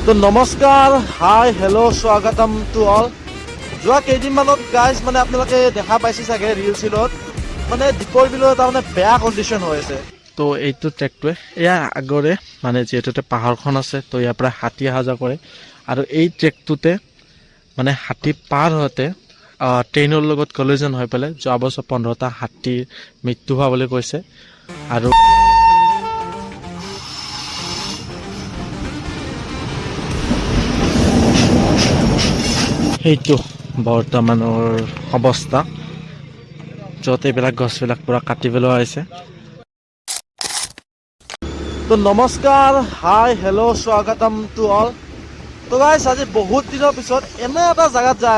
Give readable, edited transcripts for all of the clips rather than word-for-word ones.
তো নমস্কাৰ, হাই, হেল্ল', স্বাগতম টু অল। যোৱা কেইদিনমানত গাইজ মানে আপোনালোকে দেখা পাইছে চাগে ৰিল চিলত মানে দীপৰ বিলৰ তাৰমানে বেয়া কণ্ডিশ্যন হৈ আছে। তো এইটো ট্ৰেকটোৱে ইয়াৰ আগৰে মানে যিহেতু পাহাৰখন আছে, তো ইয়াৰ পৰা হাতী অহা যোৱা কৰে আৰু এই ট্ৰেকটোতে মানে হাতী পাৰ হওঁতে ট্ৰেইনৰ লগত কলিজন হৈ পেলাই যোৱা বছৰ 15টা হাতীৰ মৃত্যু হোৱা বুলি কৈছে। আৰু সেইটো বৰ্তমানৰ অৱস্থা, য'ত এইবিলাক গছবিলাক পুৰা কাটি পেলোৱা হৈছে। তো নমস্কাৰ, হাই, হেল্ল', স্বাগতম টু অল। তো গাইজ আজি বহুত দিনৰ পিছত এনে এটা জেগাত যাই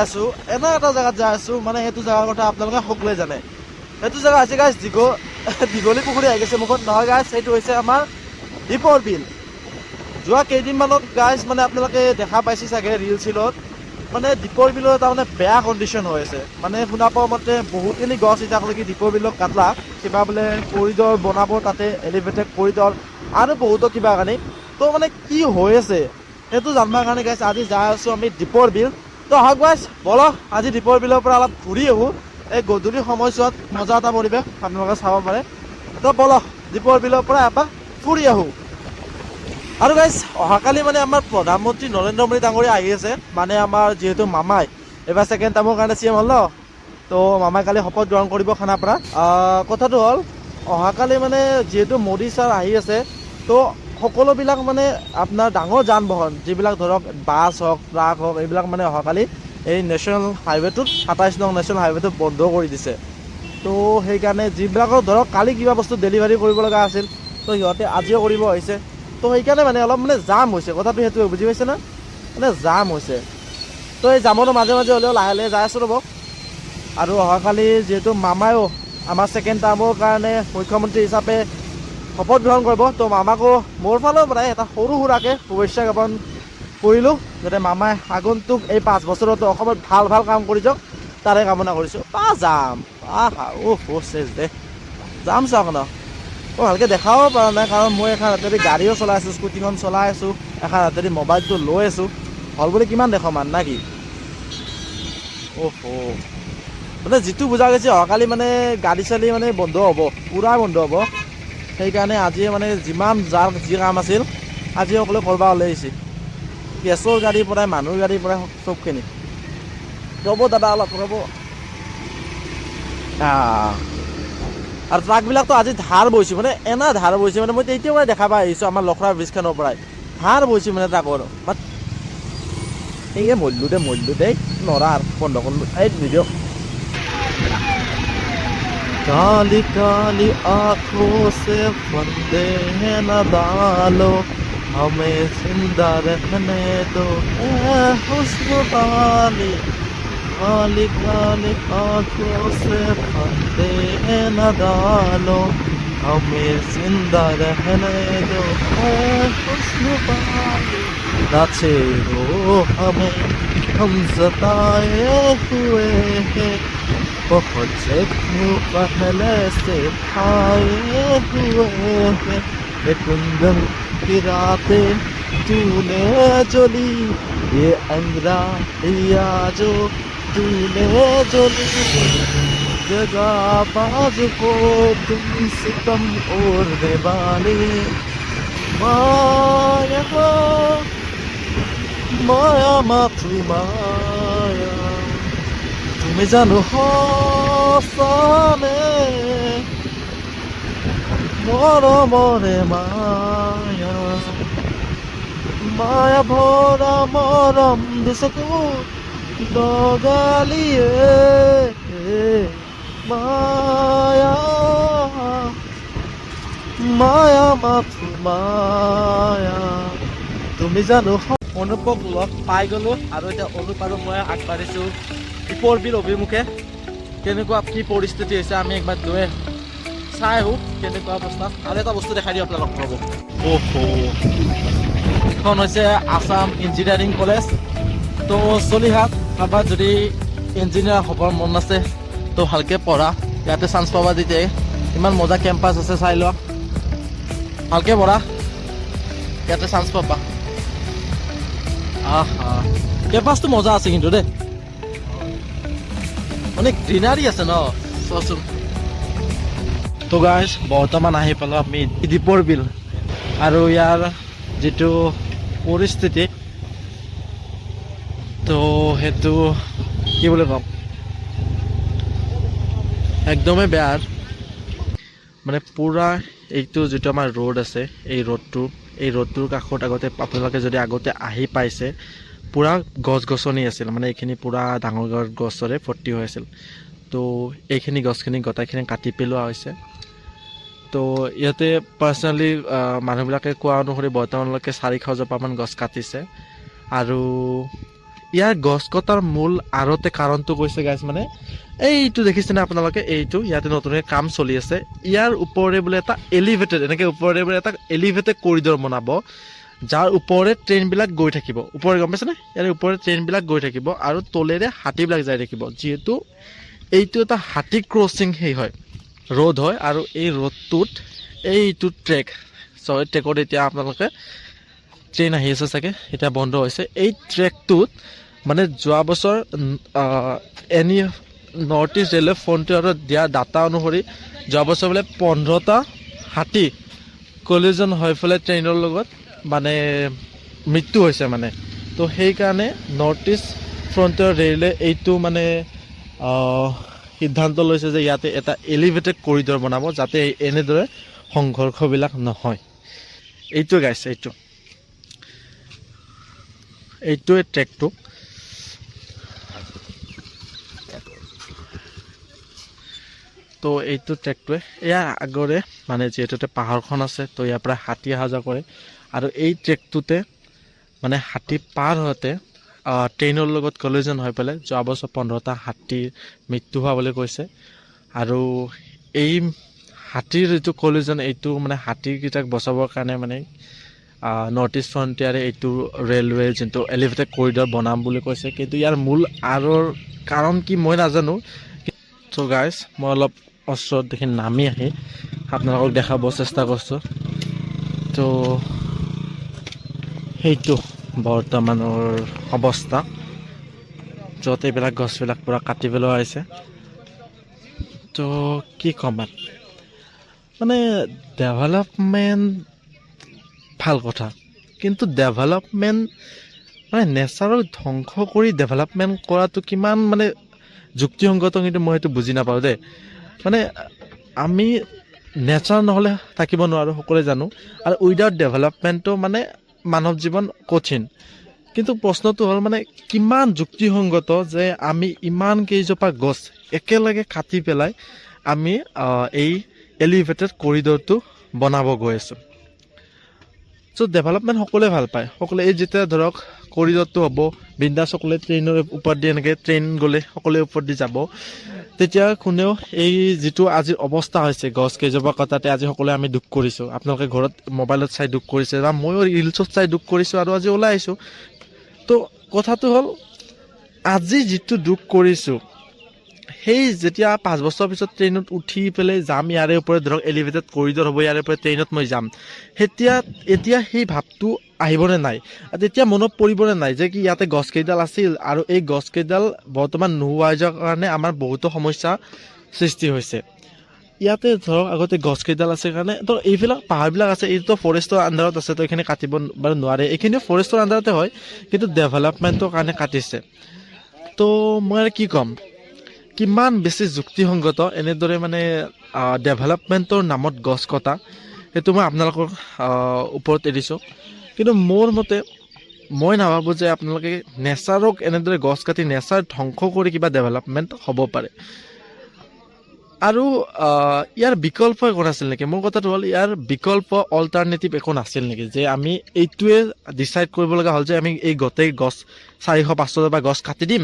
আছোঁ, মানে সেইটো জেগাৰ কথা আপোনালোকে সকলোৱে জানে। সেইটো জেগা হৈছে গাইজ দীঘলী পুখুৰী আহি গৈছে মুখত, নহয় গাইজ, সেইটো হৈছে আমাৰ দীপৰ বিল। যোৱা কেইদিনমানত গাইজ মানে আপোনালোকে দেখা পাইছে চাগে ৰিল চিলত মানে দীপৰ বিলৰ তাৰমানে বেয়া কণ্ডিশ্যন হৈ আছে। মানে শুনা পোৱা মতে বহুতখিনি গছ এতিয়ালৈকে দীপৰ বিলক কাটলা, কিবা বোলে কৰিডৰ বনাব, তাতে এলিভেটেড কৰিডৰ আৰু বহুতো কিবা কানি। তো মানে কি হৈ আছে সেইটো জানিবৰ কাৰণে গাইছ আজি যাই আছোঁ আমি দীপৰ বিল। তো আহক গাইছ, বলক আজি দীপৰ বিলৰ পৰা অলপ ঘূৰি আহোঁ। এই গধূলি সময়ছোৱাত মজা এটা পৰিৱেশ আপোনালোকে চাব পাৰে। তো বলক দীপৰ বিলৰ পৰা এপাক ফুৰি আহোঁ। আৰু গাইজ অহাকালি মানে আমাৰ প্ৰধানমন্ত্ৰী নৰেন্দ্ৰ মোদী ডাঙৰীয়া আহি আছে, মানে আমাৰ যিহেতু মামাই এইবাৰ ছেকেণ্ড টাইমৰ কাৰণে CM হ'ল ন, তো মামাই কালি শপত গ্ৰহণ কৰিব খানাপাৰা। কথাটো হ'ল অহাকালি মানে যিহেতু মোদী ছাৰ আহি আছে, তো সকলোবিলাক মানে আপোনাৰ ডাঙৰ যান বাহন যিবিলাক ধৰক বাছ হওক, ট্ৰাক হওক, এইবিলাক মানে অহাকালি এই নেশ্যনেল হাইৱেটোত 27 নং নেশ্যনেল হাইৱেটোত বন্ধ কৰি দিছে। তো সেইকাৰণে যিবিলাকৰ ধৰক কালি কিবা বস্তু ডেলিভাৰী কৰিব লগা আছিল, তো সিহঁতে আজিও কৰিব আহিছে। তো সেইকাৰণে মানে অলপ মানে জাম হৈছে, কথাটো সেইটোৱে, বুজি পাইছে না, মানে জাম হৈছে। তো এই জামতো মাজে মাজে হ'লেও লাহে লাহে যাই আছোঁ ৰ'ব। আৰু অহাকালি যিহেতু মামায়ো আমাৰ ছেকেণ্ড টাৰ্মৰ কাৰণে মুখ্যমন্ত্ৰী হিচাপে শপত গ্ৰহণ কৰিব, তো মামাকো মোৰ ফালৰ পৰাই এটা সৰু সুৰাকৈ শুভেচ্ছা জ্ঞাপন কৰিলোঁ, যাতে মামাই আগন্তুক এই 5 বছৰতো অসমত ভাল ভাল কাম কৰি যাওক, তাৰে কামনা কৰিছোঁ। যাম চেচ দে যাম চাওক ন, মই ভালকৈ দেখাব পৰা নাই, কাৰণ মই এখন হাতেদি গাড়ীও চলাই আছোঁ, স্কুটিখন চলাই আছোঁ, এখন হাতেদি মোবাইলটো লৈ আছোঁ। হ'ল বুলি কিমান দেখোঁ মান না কি? মানে যিটো বুজা গৈছে অহাকালি মানে গাড়ী চালি মানে বন্ধ হ'ব, পূৰা বন্ধ হ'ব। সেইকাৰণে আজিয়ে মানে যিমান যাৰ যি কাম আছিল আজি সকলোৱে কৰিব ওলাইছে, গেছৰ গাড়ীৰ পৰাই মানুহৰ গাড়ীৰ পৰাই চবখিনি। ৰ'ব দাদা অলপ ৰ'ব। আৰু ট্ৰাকবিলাকতো আজি ধাৰ বৈছে, মানে এনা ধাৰ বৈছে, মানে মই তেতিয়াৰ পৰাই দেখা পাই আহিছোঁ আমাৰ লখৰা ব্ৰিজখনৰ পৰাই ধাৰ বৈছে মানে ট্ৰাকৰ। এই মল্লু দে নৰা আৰু বন্ধ কৰিলোঁ, এই নিদিয়ক। काली काली आँखों से पर्दे न डालो, हमें जिंदा रहने दो ऐ हुस्न वाली। काली काली आँखों से पर्दे न डालो, हमें जिंदा रहने दो ऐ हुस्न वाली। नाचे हो हमें हम सताए हुए हैं, बहुत से पहले से आए हुए हैं। ये कुंदन की रातें तूने जो ली, ये अंगड़ाइया जो तूने जो ली, जगा बाज को तुम सितम ओढ़ने वाली। माया माया मातृ माया, তুমি জানো সঁচানে মৰমৰে মায়া, মায়া ভৰা মৰম দিছকো দগালিয়ে। মায়া মায়া মাথো মায়া, তুমি জানো। অনুপক লগ পাই গ'লোঁ আৰু এতিয়া অনুপ আৰু মই আগবাঢ়িছোঁ দীপৰ বিল অভিমুখে। কেনেকুৱা কি পৰিস্থিতি হৈছে আমি একবাৰ গৈ চাই আহোঁ কেনেকুৱা অৱস্থাত। আৰু এটা বস্তু দেখাই দিওঁ আপোনালোক ৰ'ব। এইখন হৈছে আছাম ইঞ্জিনিয়াৰিং কলেজ। তো চলিহাট কাৰোবাৰ যদি ইঞ্জিনিয়াৰ হ'বৰ মন আছে তো ভালকৈ পঢ়া, ইয়াতে চান্স পাবা। যেতিয়াই ইমান মজা কেম্পাছ আছে চাই লোৱা, ভালকৈ পঢ়া, ইয়াতে চান্স পাবা। আহা কেম্পাছটো মজা আছে কিন্তু দেই মানে গ্ৰীনাৰী আছে ন চোৱাচোন তো গাইজ বৰ্তমান আহি পালোঁ আমি দীপৰ বিল আৰু ইয়াৰ যিটো পৰিস্থিতি তো সেইটো কি বুলি ক'ম একদমেই বেয়া মানে পুৰা এইটো যিটো আমাৰ ৰোড আছে এই ৰোডটোৰ কাষত আগতে আপোনালোকে যদি আগতে আহি পাইছে পুৰা গছ গছনি আছিল মানে এইখিনি পুৰা ডাঙৰ গছৰে ভৰ্তি হৈ আছিল তো এইখিনি গছখিনি গোটাইখিনি কাটি পেলোৱা হৈছে তো ইয়াতে পাৰ্চনেলি মানুহবিলাকে কোৱা অনুসৰি বৰ্তমানলৈকে 400 জোপামান গছ কাটিছে আৰু ইয়াৰ গছ কটাৰ মূল আৰতে কাৰণটো কৈছে গাইজ মানে এইটো দেখিছেনে আপোনালোকে এইটো ইয়াতে নতুনকৈ কাম চলি আছে ইয়াৰ ওপৰে বোলে এটা এলিভেটেড এনেকৈ ওপৰে বোলে এটা এলিভেটেড কৰিডৰ বনাব যাৰ ওপৰে ট্ৰেইনবিলাক গৈ থাকিব ওপৰে গম পাইছেনে ইয়াৰ ওপৰে ট্ৰেইনবিলাক গৈ থাকিব আৰু তলেৰে হাতীবিলাক যাই থাকিব যিহেতু এইটো এটা হাতী ক্ৰচিং সেই হয় ৰোড হয় আৰু এই ৰোডটোত এইটো ট্ৰেক এই ট্ৰেকত এতিয়া আপোনালোকে ট্ৰেইন আহি আছে চাগে এতিয়া বন্ধ হৈছে এই ট্ৰেকটোত মানে যোৱা বছৰ নৰ্থ ইষ্ট ৰেলৱে ফ্ৰণ্টিয়াৰত দিয়া ডাটা অনুসৰি যোৱা বছৰ বোলে 15টা হাতী কলিজন হৈ পেলাই ট্ৰেইনৰ লগত মানে মৃত্যু হৈছে মানে তো সেইকাৰণে নৰ্থ ইষ্ট ফ্ৰণ্টিয়াৰ ৰেলৱে এইটো মানে সিদ্ধান্ত লৈছে যে ইয়াতে এটা এলিভেটেড কৰিডৰ বনাব যাতে এনেদৰে সংঘৰ্ষবিলাক নহয় এইটো গাইছে এইটোৱে ট্ৰেকটো তো এইটো ট্ৰেকটোৱে এয়া আগৰে মানে যিহেতুতে পাহাৰখন আছে তো ইয়াৰ পৰা হাতী অহা যোৱা কৰে আৰু এই ট্ৰেকটোতে মানে হাতী পাৰ হওঁতে ট্ৰেইনৰ লগত কলিজন হৈ পেলাই যোৱা বছৰ 15টা হাতীৰ মৃত্যু হোৱা বুলি কৈছে আৰু এই হাতীৰ যিটো কলিজন এইটো মানে হাতীকেইটাক বচাবৰ কাৰণে মানে নৰ্থ ইষ্ট ফ্ৰণ্টিয়াৰে এইটো ৰেলৱে যোনটো এলিভেটেড কৰিডৰ বনাম বুলি কৈছে কিন্তু ইয়াৰ মূল আঁৰৰ কাৰণ কি মই নাজানো চ' গাইজ মই অলপ ওচৰত দেখি নামি আহি আপোনালোকক দেখাব চেষ্টা কৰিছোঁ তো সেইটো বৰ্তমানৰ অৱস্থা য'ত এইবিলাক গছবিলাক পূৰা কাটি পেলোৱা হৈছে তো কি ক'ম মানে ডেভেলপমেণ্ট ভাল কথা কিন্তু ডেভেলপমেণ্ট মানে নেচাৰক ধ্বংস কৰি ডেভেলপমেণ্ট কৰাটো কিমান মানে যুক্তিসংগত কিন্তু মই সেইটো বুজি নাপাওঁ দেই মানে আমি নেচাৰ নহ'লে থাকিব নোৱাৰোঁ সকলোৱে জানো আৰু উইদাউট ডেভেলপমেণ্টটো মানে মানৱ জীৱন কঠিন কিন্তু প্ৰশ্নটো হ'ল মানে কিমান যুক্তিসংগত যে আমি ইমান কেইজোপা গছ একেলগে কাটি পেলাই আমি এই এলিভেটেড কৰিডৰটো বনাব গৈ আছোঁ চ' ডেভেলপমেণ্ট সকলোৱে ভাল পায় সকলোৱে এই যেতিয়া ধৰক কৰিডৰটো হ'ব বিন্দাছ সকলোৱে ট্ৰেইনৰ ওপৰত দি এনেকৈ ট্ৰেইন গ'লে সকলোৱে ওপৰত দি যাব তেতিয়া কোনেও এই যিটো আজিৰ অৱস্থা হৈছে গছ কেইজোপা কটাতে আজি সকলোৱে আমি দুখ কৰিছোঁ আপোনালোকে ঘৰত মোবাইলত চাই দুখ কৰিছে বা ময়ো ৰিলছত চাই দুখ কৰিছোঁ আৰু আজি ওলাই আহিছোঁ তো কথাটো হ'ল আজি যিটো দুখ কৰিছোঁ সেই যেতিয়া 5 বছৰ পিছত ট্ৰেইনত উঠি পেলাই যাম ইয়াৰে ওপৰত ধৰক এলিভেটেড কৰিডৰ হ'ব ইয়াৰে ওপৰত ট্ৰেইনত মই যাম এতিয়া সেই ভাৱটো আহিবনে নাই আৰু তেতিয়া মনত পৰিবনে নাই যে কি ইয়াতে গছকেইডাল আছিল আৰু এই গছকেইডাল বৰ্তমান নোহোৱা যোৱাৰ কাৰণে আমাৰ বহুতো সমস্যা সৃষ্টি হৈছে ইয়াতে ধৰক আগতে গছকেইডাল আছে কাৰণে তো এইবিলাক পাহাৰবিলাক আছে এইটো ফৰেষ্টৰ আণ্ডাৰত আছে তো এইখিনি কাটিব বাৰু নোৱাৰে এইখিনিও ফৰেষ্টৰ আণ্ডাৰতে হয় কিন্তু ডেভেলপমেণ্টৰ কাৰণে কাটিছে তো মই আৰু কি ক'ম কিমান বেছি যুক্তিসংগত এনেদৰে মানে ডেভেলপমেণ্টৰ নামত গছ কটা সেইটো মই আপোনালোকৰ ওপৰত এৰিছোঁ কিন্তু মোৰ মতে মই নাভাবোঁ যে আপোনালোকে নেচাৰক এনেদৰে গছ কাটি নেচাৰ ধ্বংস কৰি কিবা ডেভেলপমেণ্ট হ'ব পাৰে আৰু ইয়াৰ বিকল্প একো নাছিল নেকি মোৰ কথাটো হ'ল ইয়াৰ বিকল্প অল্টাৰনেটিভ একো নাছিল নেকি যে আমি এইটোৱে ডিচাইড কৰিব লগা হ'ল যে আমি এই গোটেই গছ 400-500 জোপা গছ কাটি দিম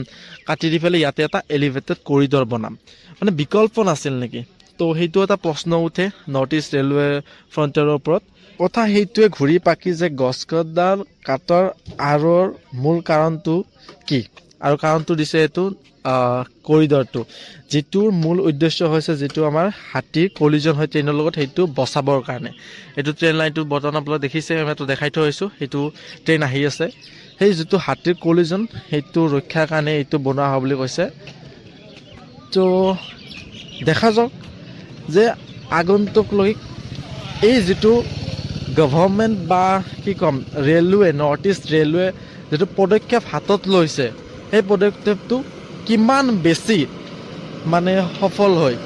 কাটি দি পেলাই ইয়াতে এটা এলিভেটেড কৰিডৰ বনাম মানে বিকল্প নাছিল নেকি তো সেইটো এটা প্ৰশ্ন উঠে নৰ্থ ইষ্ট ৰেলৱে ফ্ৰণ্টিয়াৰৰ ওপৰত কথা সেইটোৱে ঘূৰি পাকি যে গছ কাটাৰ আঁৰৰ মূল কাৰণটো কি আৰু কাৰণটো দিছে এইটো কৰিডৰটো যিটোৰ মূল উদ্দেশ্য হৈছে যিটো আমাৰ হাতীৰ কলিজন হয় ট্ৰেইনৰ লগত সেইটো বচাবৰ কাৰণে এইটো ট্ৰেইন লাইনটো বৰ্তমান আপোনালোকে দেখিছে মই দেখাই থৈ আহিছোঁ সেইটো ট্ৰেইন আহি আছে সেই যিটো হাতীৰ কলিজন সেইটো ৰক্ষাৰ কাৰণে এইটো বনোৱা হোৱা বুলি কৈছে। তো দেখা যাওক যে আগন্তুকলৈ এই যিটো গভৰ্ণমেণ্ট বা কি ক'ম ৰেলৱে নৰ্থ ইষ্ট ৰেলৱে যিটো পদক্ষেপ হাতত লৈছে সেই পদক্ষেপটো কিমান বেছি মানে সফল হয়